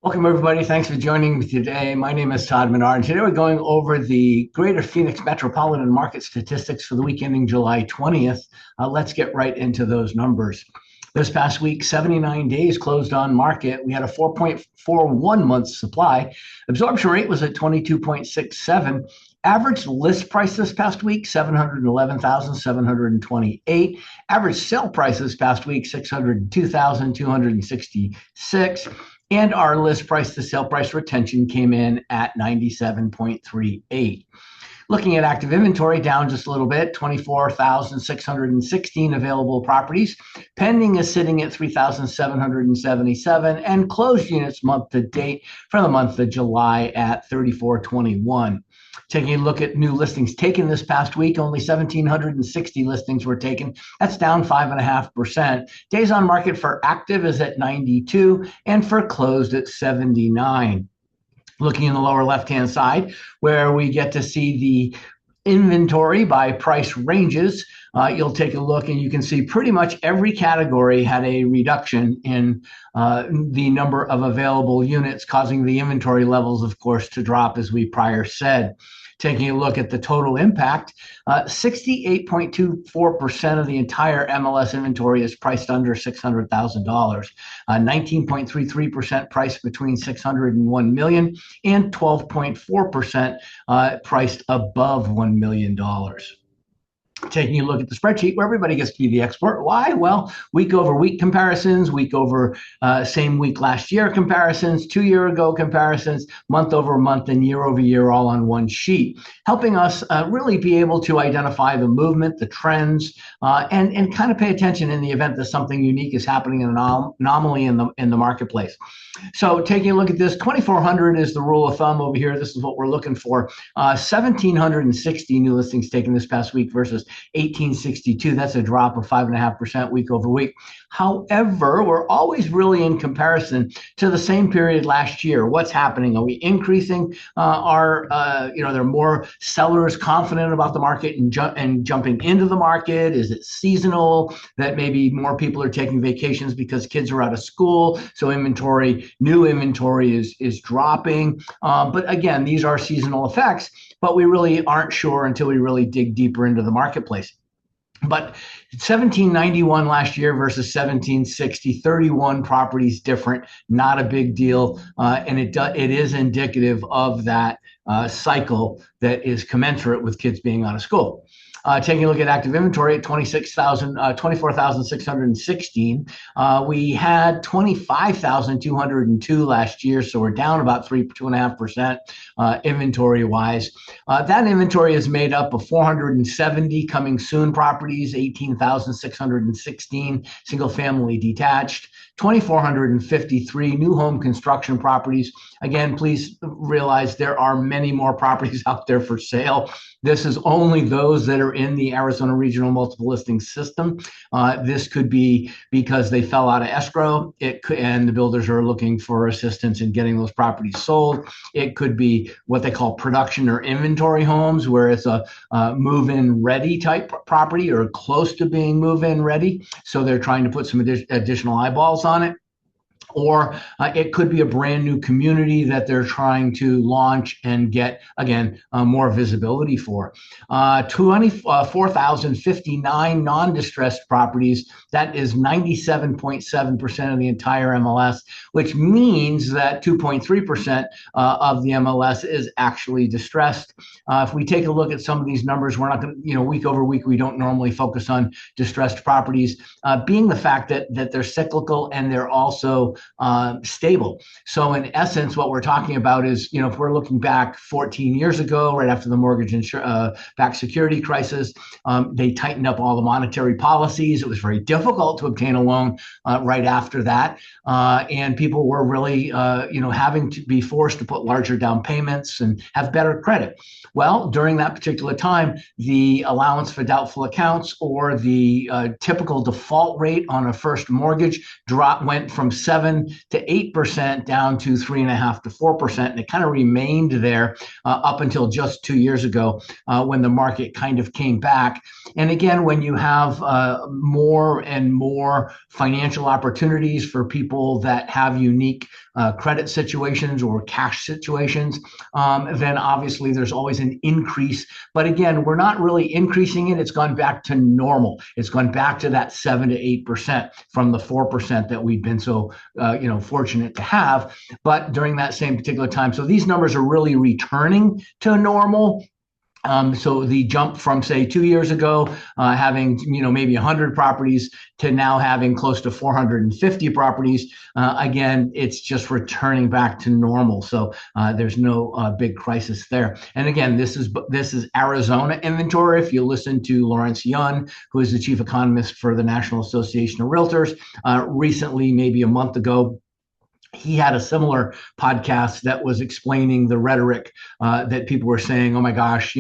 Welcome, everybody. Thanks for joining me today. My name is Todd Menard, and today we're going over the Greater Phoenix Metropolitan Market statistics for the week ending July 20th. Let's get right into those numbers. This past week, 79 days closed on market. We had a 4.41 month supply. Absorption rate was at 22.67. Average list price this past week, 711,728. Average sale price this past week, 602,266. And our list price to sale price retention came in at 97.38. Looking at active inventory, down just a little bit, 24,616 available properties. Pending is sitting at 3,777, and closed units month to date for the month of July at 3,421. Taking a look at new listings taken this past week, only 1,760 listings were taken. That's down 5.5%. Days on market for active is at 92, and for closed at 79. Looking in the lower left-hand side, where we get to see the inventory by price ranges, you'll take a look and you can see pretty much every category had a reduction in the number of available units, causing the inventory levels, of course, to drop, as we prior said. Taking a look at the total impact, 68.24% of the entire MLS inventory is priced under $600,000, 19.33% priced between $601 million, and 12.4% priced above $1 million. Taking a look at the spreadsheet where everybody gets to be the expert. Why? Well, week over week comparisons, week over same week last year comparisons, 2 year ago comparisons, month over month, and year over year, all on one sheet, helping us really be able to identify the movement, the trends, and kind of pay attention in the event that something unique is happening, an anomaly in the marketplace. So taking a look at this, 2,400 is the rule of thumb over here. This is what we're looking for. 1,760 new listings taken this past week versus 1862. That's a drop of 5.5% week over week. However, we're always really in comparison to the same period last year. What's happening? Are we increasing there are more sellers confident about the market and jumping into the market? Is it seasonal that maybe more people are taking vacations because kids are out of school? So new inventory is dropping. But again, these are seasonal effects, but we really aren't sure until we really dig deeper into the marketplace. But 1791 last year versus 1760, 31 properties different, not a big deal. And it is indicative of that cycle that is commensurate with kids being out of school. Taking a look at active inventory at 24,616. We had 25,202 last year, so we're down about 2.5% inventory-wise. That inventory is made up of 470 coming soon properties, 18,616 single-family detached, 2,453 new home construction properties. Again, please realize there are many more properties out there for sale. This is only those that are in the Arizona Regional Multiple Listing System. This could be because they fell out of escrow, and the builders are looking for assistance in getting those properties sold. It could be what they call production or inventory homes, where it's a move-in ready type property or close to being move-in ready. So they're trying to put some additional eyeballs on it. Or it could be a brand new community that they're trying to launch and get, again, more visibility for. 24,059 non-distressed properties. That is 97.7% of the entire MLS, which means that 2.3% of the MLS is actually distressed. If we take a look at some of these numbers, we're not going to, week over week, we don't normally focus on distressed properties, being the fact that they're cyclical and they're also stable. So in essence, what we're talking about is, if we're looking back 14 years ago, right after the mortgage-backed security crisis, they tightened up all the monetary policies. It was very difficult to obtain a loan right after that. And people were really, having to be forced to put larger down payments and have better credit. Well, during that particular time, the allowance for doubtful accounts, or the typical default rate on a first mortgage, went from 7 7 to 8% down to 3.5 to 4%. And it kind of remained there up until just 2 years ago when the market kind of came back. And again, when you have more and more financial opportunities for people that have unique credit situations or cash situations, then obviously there's always an increase. But again, we're not really increasing it. It's gone back to normal. It's gone back to that 7 to 8% from the 4% that we've been so fortunate to have. But during that same particular time, so these numbers are really returning to normal. So the jump from, say, 2 years ago, having maybe 100 properties to now having close to 450 properties, again, it's just returning back to normal. So there's no big crisis there. And again, this is Arizona inventory. If you listen to Lawrence Yun, who is the chief economist for the National Association of Realtors, recently, maybe a month ago, he had a similar podcast that was explaining the rhetoric that people were saying, oh my gosh,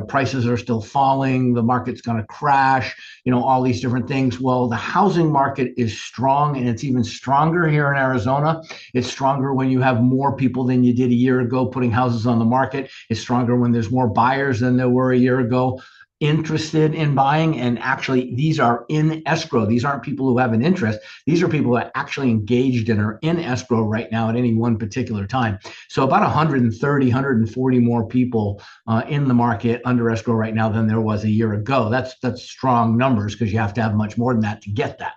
prices are still falling, the market's going to crash, all these different things. Well, the housing market is strong, and it's even stronger here in Arizona. It's stronger when you have more people than you did a year ago putting houses on the market. It's stronger when there's more buyers than there were a year ago interested in buying. And actually, these are in escrow. These aren't people who have an interest. These are people that are actually engaged and are in escrow right now at any one particular time. So about 130, 140 more people in the market under escrow right now than there was a year ago. That's strong numbers, because you have to have much more than that to get that.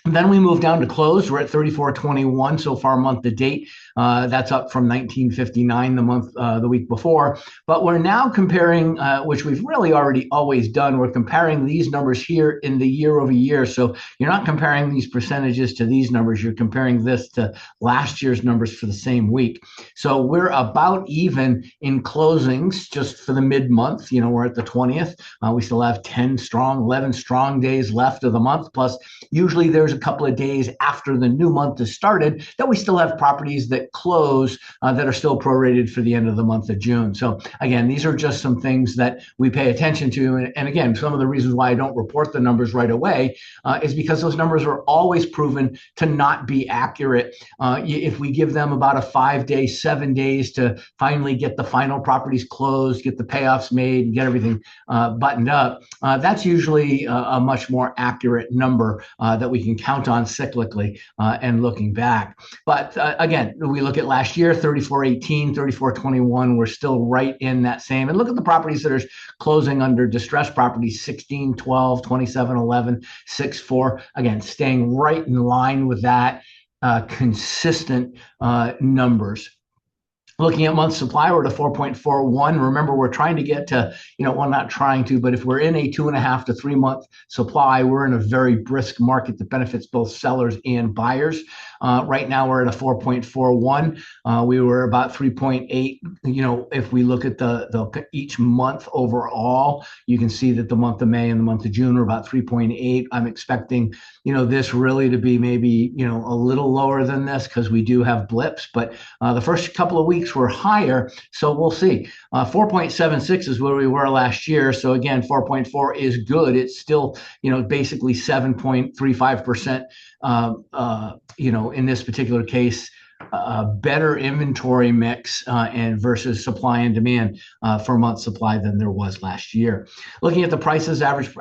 Then we move down to close. We're at 3421 so far month to date. That's up from 1959 the week before. But we're now comparing, which we've really already always done. We're comparing these numbers here in the year over year. So you're not comparing these percentages to these numbers. You're comparing this to last year's numbers for the same week. So we're about even in closings just for the mid-month. We're at the 20th. We still have 11 strong days left of the month. Plus, usually there's a couple of days after the new month has started that we still have properties that close that are still prorated for the end of the month of June. So again, these are just some things that we pay attention to. And again, some of the reasons why I don't report the numbers right away is because those numbers are always proven to not be accurate. If we give them about a 5 day, 7 days to finally get the final properties closed, get the payoffs made, and get everything buttoned up, that's usually a much more accurate number that we can count on cyclically and looking back. But again, we look at last year, 3418, 3421, we're still right in that same. And look at the properties that are closing under distressed properties, 1612, 2711, 64. Again, staying right in line with that consistent numbers. Looking at month supply, we're at a 4.41. Remember, we're trying to get to, well, not trying to, but if we're in a 2.5 to 3 month supply, we're in a very brisk market that benefits both sellers and buyers. Right now, we're at a 4.41. We were about 3.8. If we look at the each month overall, you can see that the month of May and the month of June are about 3.8. I'm expecting, this really to be maybe, a little lower than this, because we do have blips, but the first couple of weeks were higher, so we'll see. 4.76 is where we were last year. So again, 4.4 is good. It's still, basically 7.35%, in this particular case, better inventory mix and versus supply and demand for month supply than there was last year. Looking at the prices, average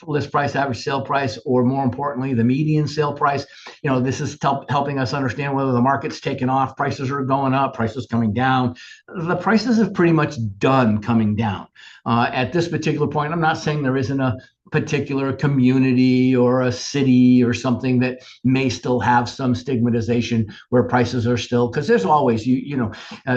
list price, average sale price, or more importantly, the median sale price, this is helping us understand whether the market's taken off, prices are going up, prices coming down. The prices have pretty much done coming down. At this particular point, I'm not saying there isn't a particular community or a city or something that may still have some stigmatization where prices are still, because there's always,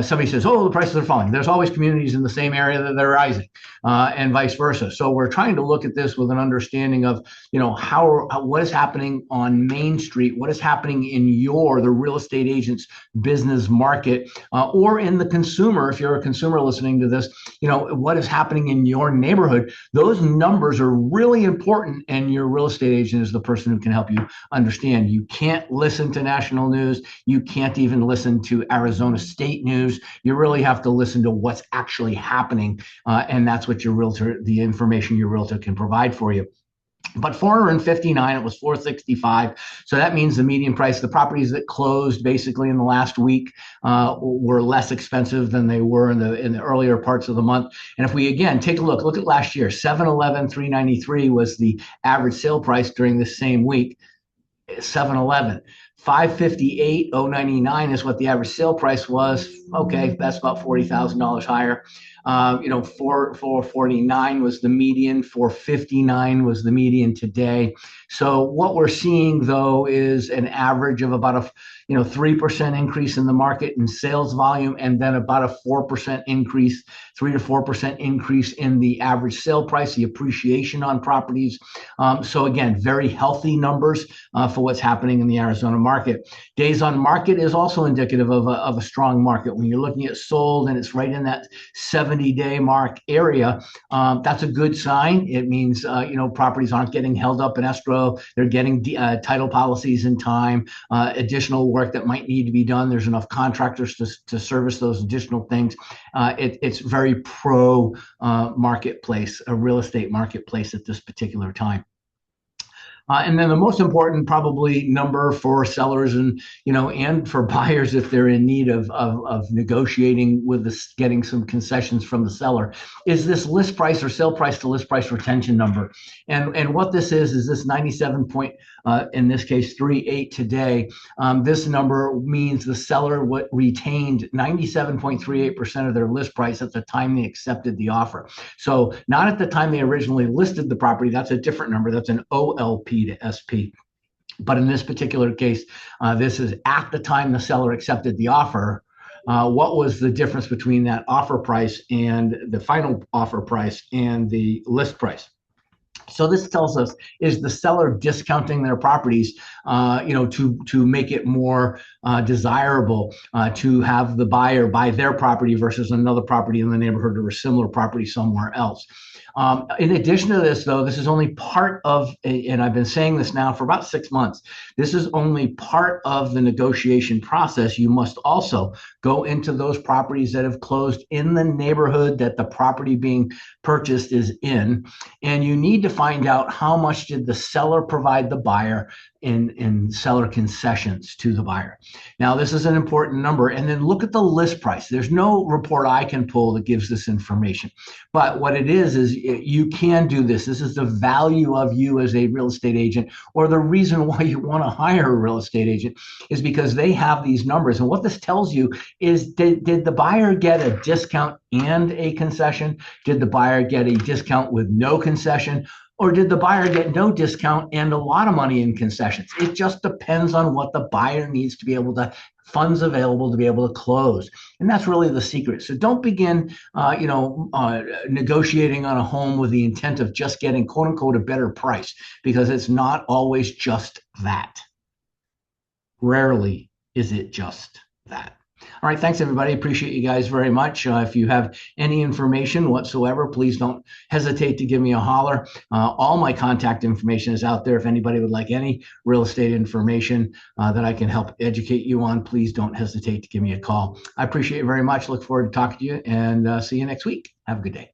somebody says, oh, the prices are falling. There's always communities in the same area that they're rising and vice versa. So we're trying to look at this with an understanding of, what is happening on Main Street, what is happening in the real estate agent's business market, or in the consumer, if you're a consumer listening to this, what is happening in your neighborhood. Those numbers are really important, and your real estate agent is the person who can help you understand. You can't listen to national news. You can't even listen to Arizona state news. You really have to listen to what's actually happening, and that's what the information your realtor can provide for you. But 459, it was 465. So that means the median price, the properties that closed basically in the last week were less expensive than they were in the earlier parts of the month. And if we again take a look at last year, 711 393 was the average sale price during the same week. 711 558,099 is what the average sale price was. Okay, that's about $40,000 higher. 449 was the median. 459 was the median today. So what we're seeing though is an average of about a 3% increase in the market in sales volume, and then about a 4% increase, 3 to 4% increase in the average sale price, the appreciation on properties. So again, very healthy numbers for what's happening in the Arizona market. Days on market is also indicative of a strong market. When you're looking at sold and it's right in that 70-day mark area, that's a good sign. It means properties aren't getting held up in escrow. They're getting title policies in time, additional work that might need to be done. There's enough contractors to service those additional things. It's very pro marketplace, a real estate marketplace at this particular time. And then the most important probably number for sellers and for buyers if they're in need of negotiating with this, getting some concessions from the seller, is this list price or sale price to list price retention number. And what this is this 97 point, in this case 38 today. This number means the seller retained 97.38% of their list price at the time they accepted the offer. So not at the time they originally listed the property. That's a different number. That's an OLP to SP. But in this particular case, this is at the time the seller accepted the offer. What was the difference between that offer price and the final offer price and the list price? So this tells us, is the seller discounting their properties, to make it more desirable to have the buyer buy their property versus another property in the neighborhood or a similar property somewhere else. In addition to this, though, this is only part of, and I've been saying this now for about 6 months, this is only part of the negotiation process. You must also go into those properties that have closed in the neighborhood that the property being purchased is in, and you need to find out how much did the seller provide the buyer in seller concessions to the buyer. Now, this is an important number. And then look at the list price. There's no report I can pull that gives this information. But what it is you can do this. This is the value of you as a real estate agent, or the reason why you want to hire a real estate agent is because they have these numbers. And what this tells you is, did the buyer get a discount and a concession? Did the buyer get a discount with no concession? Or did the buyer get no discount and a lot of money in concessions? It just depends on what the buyer needs to be able to, funds available to be able to close. And that's really the secret. So don't begin, negotiating on a home with the intent of just getting, quote unquote, a better price, because it's not always just that. Rarely is it just that. All right, thanks everybody. Appreciate you guys very much. If you have any information whatsoever, please don't hesitate to give me a holler. All my contact information is out there. If anybody would like any real estate information that I can help educate you on, please don't hesitate to give me a call. I appreciate it very much. Look forward to talking to you, and see you next week. Have a good day.